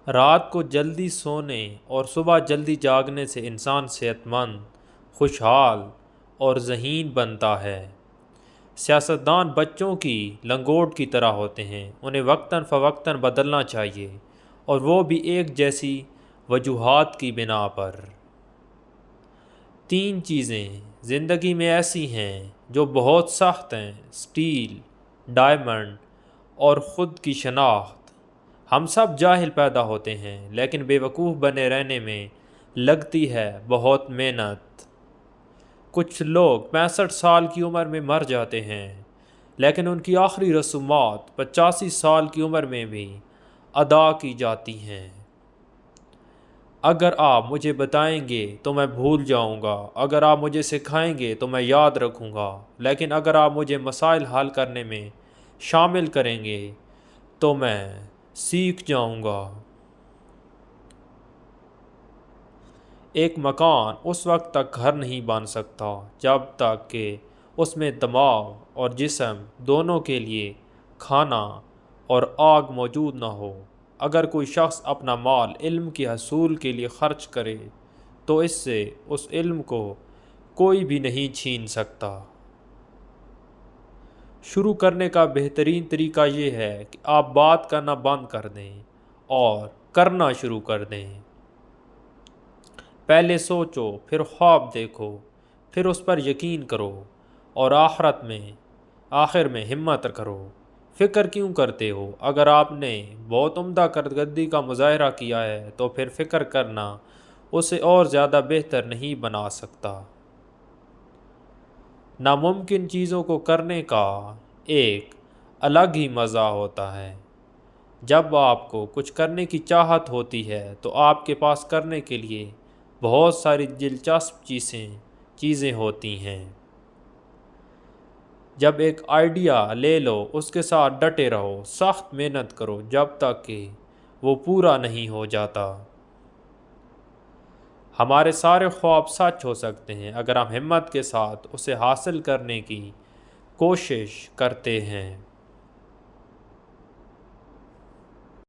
رات کو جلدی سونے اور صبح جلدی جاگنے سے انسان صحت مند، خوشحال اور ذہین بنتا ہے۔ سیاستدان بچوں کی لنگوٹ کی طرح ہوتے ہیں، انہیں وقتاً فوقتاً بدلنا چاہیے، اور وہ بھی ایک جیسی وجوہات کی بنا پر۔ 3 چیزیں زندگی میں ایسی ہیں جو بہت سخت ہیں: سٹیل، ڈائمنڈ اور خود کی شناخت۔ ہم سب جاہل پیدا ہوتے ہیں، لیکن بے وقوف بنے رہنے میں لگتی ہے بہت محنت۔ کچھ لوگ 65 سال کی عمر میں مر جاتے ہیں، لیکن ان کی آخری رسومات 85 سال کی عمر میں بھی ادا کی جاتی ہیں۔ اگر آپ مجھے بتائیں گے تو میں بھول جاؤں گا، اگر آپ مجھے سکھائیں گے تو میں یاد رکھوں گا، لیکن اگر آپ مجھے مسائل حل کرنے میں شامل کریں گے تو میں سیکھ جاؤں گا۔ ایک مکان اس وقت تک گھر نہیں بن سکتا جب تک کہ اس میں دماغ اور جسم دونوں کے لیے کھانا اور آگ موجود نہ ہو۔ اگر کوئی شخص اپنا مال علم کے حصول کے لیے خرچ کرے تو اس سے اس علم کو کوئی بھی نہیں چھین سکتا۔ شروع کرنے کا بہترین طریقہ یہ ہے کہ آپ بات کرنا بند کر دیں اور کرنا شروع کر دیں۔ پہلے سوچو، پھر خواب دیکھو، پھر اس پر یقین کرو، اور آخر میں ہمت کرو۔ فکر کیوں کرتے ہو؟ اگر آپ نے بہت عمدہ کارکردگی کا مظاہرہ کیا ہے تو پھر فکر کرنا اسے اور زیادہ بہتر نہیں بنا سکتا۔ ناممکن چیزوں کو کرنے کا ایک الگ ہی مزہ ہوتا ہے۔ جب آپ کو کچھ کرنے کی چاہت ہوتی ہے تو آپ کے پاس کرنے کے لیے بہت ساری دلچسپ چیزیں ہوتی ہیں۔ جب ایک آئیڈیا لے لو، اس کے ساتھ ڈٹے رہو، سخت محنت کرو جب تک کہ وہ پورا نہیں ہو جاتا۔ ہمارے سارے خواب سچ ہو سکتے ہیں اگر ہم ہمت کے ساتھ اسے حاصل کرنے کی کوشش کرتے ہیں۔